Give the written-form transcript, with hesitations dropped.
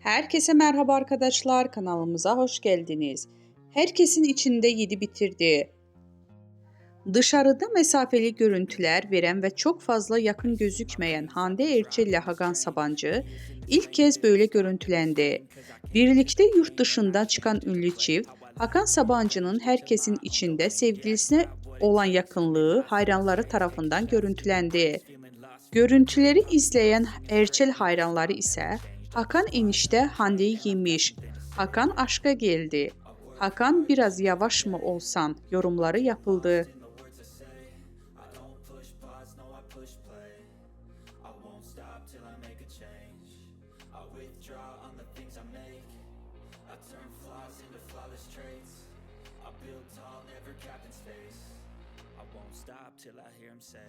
Herkese merhaba arkadaşlar, kanalımıza hoş geldiniz. Herkesin içinde yedi bitirdi. Dışarıda mesafeli görüntüler veren ve çok fazla yakın gözükmeyen Hande Erçel ile Hakan Sabancı ilk kez böyle görüntülendi. Birlikte yurt dışından çıkan ünlü çift, Hakan Sabancı'nın herkesin içinde sevgilisine olan yakınlığı hayranları tarafından görüntülendi. Görüntüleri izleyen Erçel hayranları ise Hakan enişte Hande'yi yemiş. Hakan aşka geldi. Hakan biraz yavaş mı olsan yorumları yapıldı. Stop till I hear him say